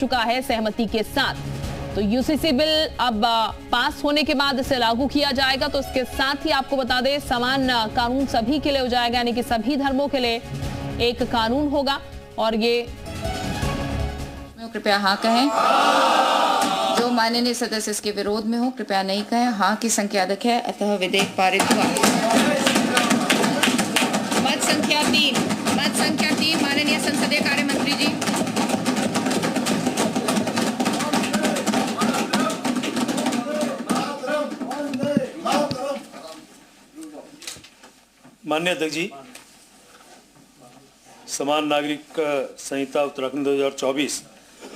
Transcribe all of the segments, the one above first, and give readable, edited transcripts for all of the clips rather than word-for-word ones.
चुका है सहमति के साथ। तो यूसीसी बिल अब पास होने के बाद इसे लागू किया जाएगा। तो इसके साथ ही आपको बता दें समान कानून सभी के लिए हो जाएगा, यानी कि सभी धर्मों के लिए एक कानून होगा। और ये कृपया हाँ कहें। जो माननीय सदस्य इसके विरोध में हो कृपया नहीं कहें। हाँ की संख्या अधिक है, अतः विधेयक पारित हुआ। मत संख्या 3 माननीय संसदीय कार्य मंत्री जी। माननीय अध्यक्ष जी, समान नागरिक संहिता उत्तराखंड 2024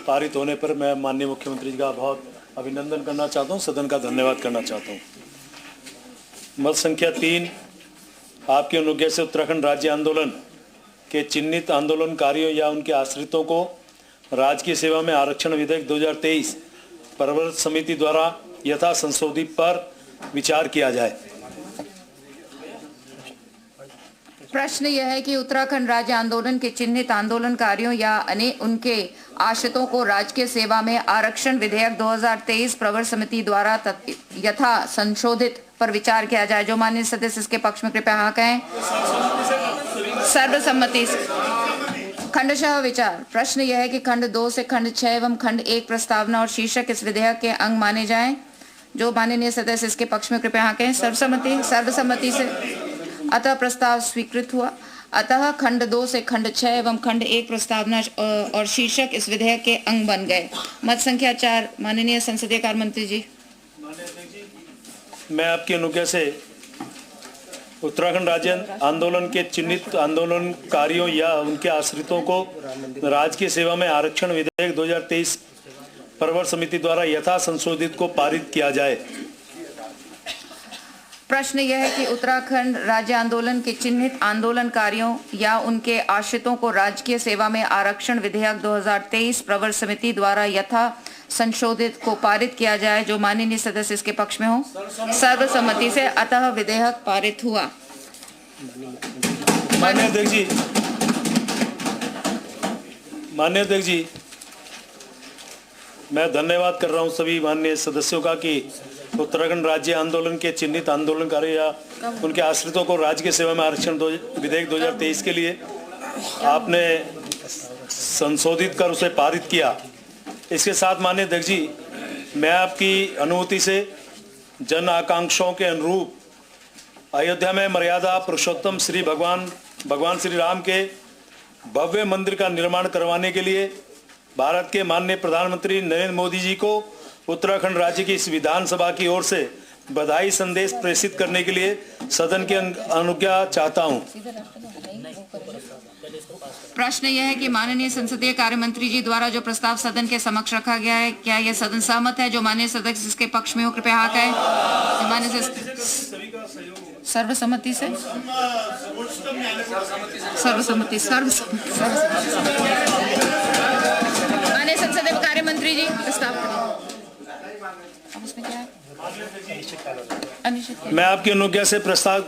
पारित होने पर मैं माननीय मुख्यमंत्री जी का बहुत अभिनंदन करना चाहता हूं, सदन का धन्यवाद करना चाहता हूं। मत संख्या 3 आपकी अनुज्ञा से उत्तराखंड राज्य आंदोलन के चिन्हित आंदोलनकारियों या उनके आश्रितों को राजकीय सेवा में आरक्षण विधेयक 2023 प्रवर्तन समिति द्वारा यथा संशोधित पर विचार किया जाए। प्रश्न यह है कि उत्तराखंड राज्य आंदोलन के चिन्हित आंदोलनकारियों या उनके आश्रितों को राजकीय सेवा में आरक्षण विधेयक 2023 प्रवर समिति द्वारा यथा संशोधित पर विचार किया जाए। जो माननीय सदस्य इसके पक्ष में कृपया हाँ कहें। सर्वसम्मति से खंडशः विचार। प्रश्न यह है कि खंड 2 से खंड 6 एवं खंड 1 प्रस्तावना और शीर्षक इस विधेयक के अंग माने जाएं। जो माननीय सदस्य इसके पक्ष में कृपया हाँ कहें। सर्वसम्मति से अतः प्रस्ताव स्वीकृत हुआ। अतः खंड 2 से खंड 6 एवं खंड 1 प्रस्तावना और शीर्षक इस विधेयक के अंग बन गए। मत संख्या 4 माननीय संसदीय कार्य मंत्री जी। मैं आपकी अनुज्ञा से उत्तराखंड राज्य आंदोलन के चिन्हित आंदोलनकारियों या उनके आश्रितों को राजकीय सेवा में आरक्षण विधेयक 2023 प्रवर समिति द्वारा यथा संशोधित को पारित किया जाए। प्रश्न यह है कि उत्तराखंड राज्य आंदोलन के चिन्हित आंदोलनकारियों या उनके आश्रितों को राजकीय सेवा में आरक्षण विधेयक 2023 प्रवर समिति द्वारा यथा संशोधित को पारित किया जाए। जो माननीय सदस्य इसके पक्ष में हो। सर्वसम्मति से अतः विधेयक पारित हुआ। माननीय अध्यक्ष जी, मैं धन्यवाद कर रहा हूं सभी माननीय सदस्यों का कि उत्तराखंड राज्य आंदोलन के चिन्हित आंदोलनकारी या उनके आश्रितों को राज्य की सेवा में आरक्षण विधेयक 2023 के लिए आपने संशोधित कर उसे पारित किया। इसके साथ माननीय अध्यक्ष जी, मैं आपकी अनुमति से जन आकांक्षाओं के अनुरूप अयोध्या में मर्यादा पुरुषोत्तम श्री भगवान श्री राम के भव्य मंदिर का निर्माण करवाने के लिए भारत के माननीय प्रधानमंत्री नरेंद्र मोदी जी को उत्तराखंड राज्य की इस विधानसभा की ओर से बधाई संदेश प्रेषित करने के लिए सदन की अनुज्ञा चाहता हूं। प्रश्न यह है कि माननीय संसदीय कार्य मंत्री जी द्वारा जो प्रस्ताव सदन के समक्ष रखा गया है, क्या यह सदन सहमत है? जो माननीय सदस्य इसके पक्ष में हो कृपया हाँ कहें। माननीय सर्वसम्मति से माननीय संसदीय कार्य मंत्री जी प्रस्ताव मैं आपकी अनुज्ञा से प्रस्ताव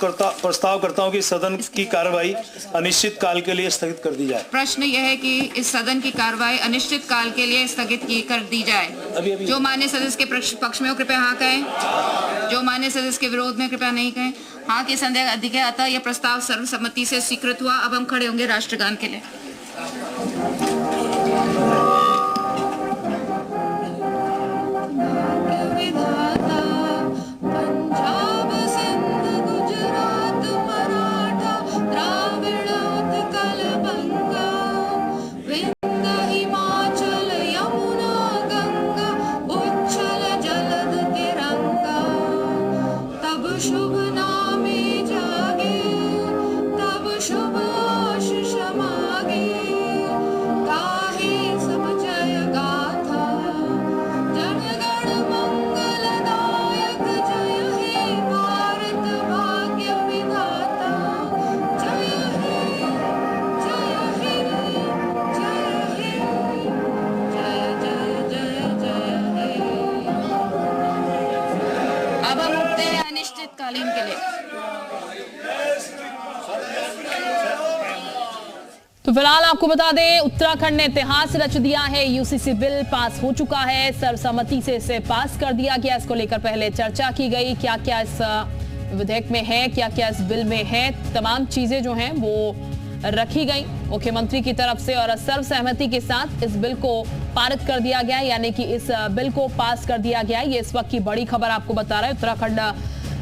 करता हूं कि सदन की कार्यवाही अनिश्चित काल के लिए स्थगित कर दी जाए। प्रश्न यह है कि इस सदन की कार्यवाही अनिश्चित काल के लिए स्थगित कर दी जाए। जो माननीय सदस्य के पक्ष में हो कृपया हाँ कहें। जो माननीय सदस्य के विरोध में कृपया नहीं कहें। हाँ की संख्या अधिक है, अतः यह प्रस्ताव सर्वसम्मति से स्वीकृत हुआ। अब हम खड़े होंगे राष्ट्रगान के लिए। तो फिलहाल आपको बता दें, उत्तराखंड ने इतिहास रच दिया है। यूसीसी बिल पास हो चुका है, सर्वसम्मति से इसे पास कर दिया गया। इसको लेकर पहले चर्चा की गई, क्या क्या इस विधेयक में है, क्या क्या इस बिल में है, तमाम चीजें जो हैं वो रखी गई मुख्यमंत्री की तरफ से और सर्वसहमति के साथ इस बिल को पारित कर दिया गया, यानी कि इस बिल को पास कर दिया गया। ये इस वक्त की बड़ी खबर आपको बता रहा है। उत्तराखंड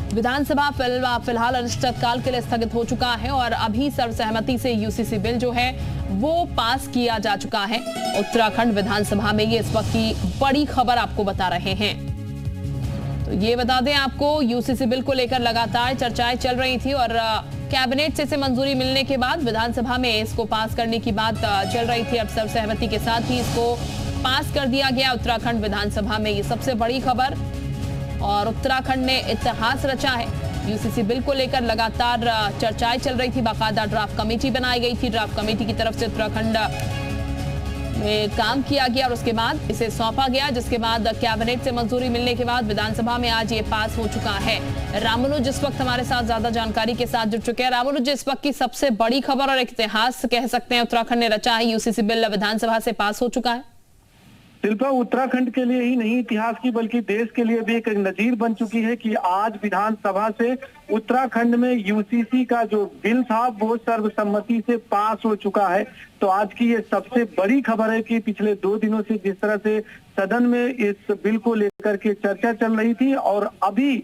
विधानसभा फिलहाल अनिश्चितकाल के लिए स्थगित हो चुका है और अभी सर्वसहमति से यूसीसी बिल जो है वो पास किया जा चुका है उत्तराखंड विधानसभा में। ये इस वक्त की बड़ी खबर आपको बता रहे हैं। तो ये बता दें आपको, यूसीसी बिल को लेकर लगातार चर्चाएं चल रही थी और कैबिनेट से इसे मंजूरी मिलने के बाद विधानसभा में इसको पास करने की बात चल रही थी। अब सर्वसहमति के साथ ही इसको पास कर दिया गया उत्तराखंड विधानसभा में। ये सबसे बड़ी खबर और उत्तराखंड ने इतिहास रचा है। यूसीसी बिल को लेकर लगातार चर्चाएं चल रही थी, बाकायदा ड्राफ्ट कमेटी बनाई गई थी। ड्राफ्ट कमेटी की तरफ से उत्तराखंड में काम किया गया और उसके बाद इसे सौंपा गया, जिसके बाद कैबिनेट से मंजूरी मिलने के बाद विधानसभा में आज ये पास हो चुका है। रामानुज इस वक्त हमारे साथ ज्यादा जानकारी के साथ जुड़ चुके हैं। रामानुज, इस वक्त की सबसे बड़ी खबर और एक इतिहास कह सकते हैं उत्तराखंड ने रचा है, यूसीसी बिल विधानसभा से पास हो चुका है। शिल्पा, उत्तराखंड के लिए ही नहीं इतिहास की बल्कि देश के लिए भी एक नजीर बन चुकी है कि आज विधानसभा से उत्तराखंड में यूसीसी का जो बिल था वो सर्वसम्मति से पास हो चुका है। तो आज की ये सबसे बड़ी खबर है कि पिछले 2 दिनों से जिस तरह से सदन में इस बिल को लेकर के चर्चा चल रही थी और अभी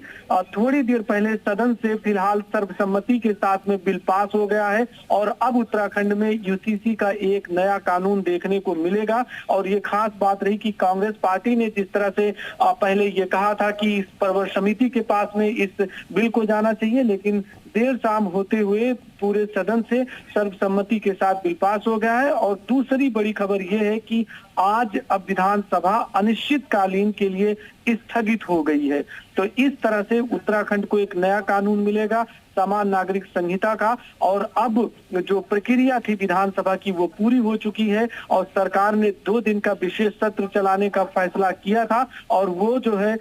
थोड़ी देर पहले सदन से फिलहाल सर्वसम्मति के साथ में बिल पास हो गया है और अब उत्तराखंड में यूसीसी का एक नया कानून देखने को मिलेगा। और ये खास बात रही कि कांग्रेस पार्टी ने जिस तरह से पहले ये कहा था कि इस परवर समिति के पास में इस बिल को जाना चाहिए, लेकिन देर शाम होते हुए पूरे सदन से सर्वसम्मति के साथ बिल पास हो गया है। और दूसरी बड़ी खबर यह है कि आज अब विधानसभा अनिश्चितकालीन के लिए स्थगित हो गई है। तो इस तरह से उत्तराखंड को एक नया कानून मिलेगा, समान नागरिक संहिता का। और अब जो प्रक्रिया थी विधानसभा की वो पूरी हो चुकी है और सरकार ने 2 दिन का विशेष सत्र चलाने का फैसला किया था। और वो जो है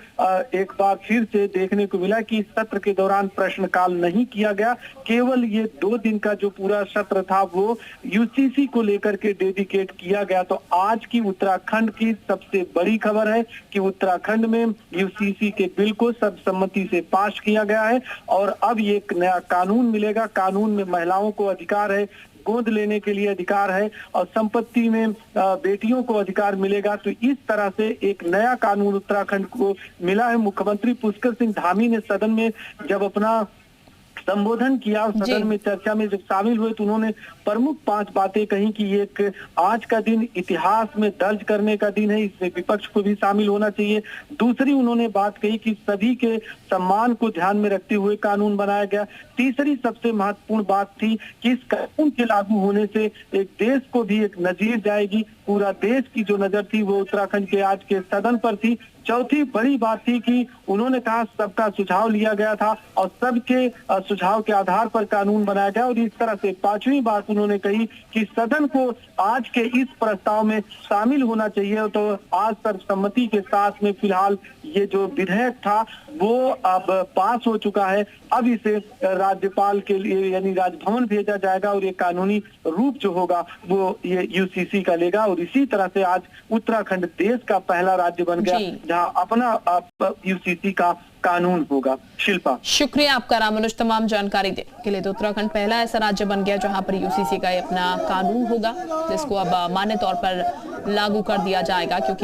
एक बार फिर से देखने को मिला कि सत्र के दौरान प्रश्नकाल नहीं किया गया, केवल ये 2 दिन का जो पूरा सत्र था वो यूसीसी को लेकर के डेडिकेट किया गया। तो आज की उत्तराखंड की सबसे बड़ी खबर है कि उत्तराखंड में यूसीसी के बिल को सर्वसम्मति से पास किया गया है और अब ये एक नया कानून मिलेगा। कानून में महिलाओं को अधिकार है, गोद लेने के लिए अधिकार है और संपत्ति में बेटियों को अधिकार मिलेगा। तो इस तरह से एक नया कानून उत्तराखंड को मिला है। मुख्यमंत्री पुष्कर सिंह धामी ने सदन में जब अपना संबोधन किया और सदन में चर्चा में जब शामिल हुए तो उन्होंने प्रमुख 5 बातें कही कि एक आज का दिन इतिहास में दर्ज करने का दिन है, इसमें विपक्ष को भी शामिल होना चाहिए। दूसरी उन्होंने बात कही कि सभी के सम्मान को ध्यान में रखते हुए कानून बनाया गया। तीसरी सबसे महत्वपूर्ण बात थी कि इस कानून के लागू होने से एक देश को भी एक नजीर जाएगी, पूरा देश की जो नजर थी वो उत्तराखंड के आज के सदन पर थी। चौथी बड़ी बात थी कि उन्होंने कहा सबका सुझाव लिया गया था और सबके सुझाव के आधार पर कानून बनाया गया। और इस तरह से 5वीं बात उन्होंने कही कि सदन को आज के इस प्रस्ताव में शामिल होना चाहिए। तो आज सर्वसम्मति के साथ में फिलहाल ये जो विधेयक था वो अब पास हो चुका है। अब इसे राज्यपाल के लिए यानी राजभवन भेजा जाएगा और ये कानूनी रूप जो होगा वो ये यूसीसी का लेगा। और इसी तरह से आज उत्तराखंड देश का पहला राज्य बन गया जहां अपना यूसीसी का कानून होगा। शिल्पा, शुक्रिया आपका रामानुज तमाम जानकारी देने के लिए। तो उत्तराखंड पहला ऐसा राज्य बन गया जहां पर यूसीसी का अपना कानून होगा जिसको अब मान्य तौर पर लागू कर दिया जाएगा, क्योंकि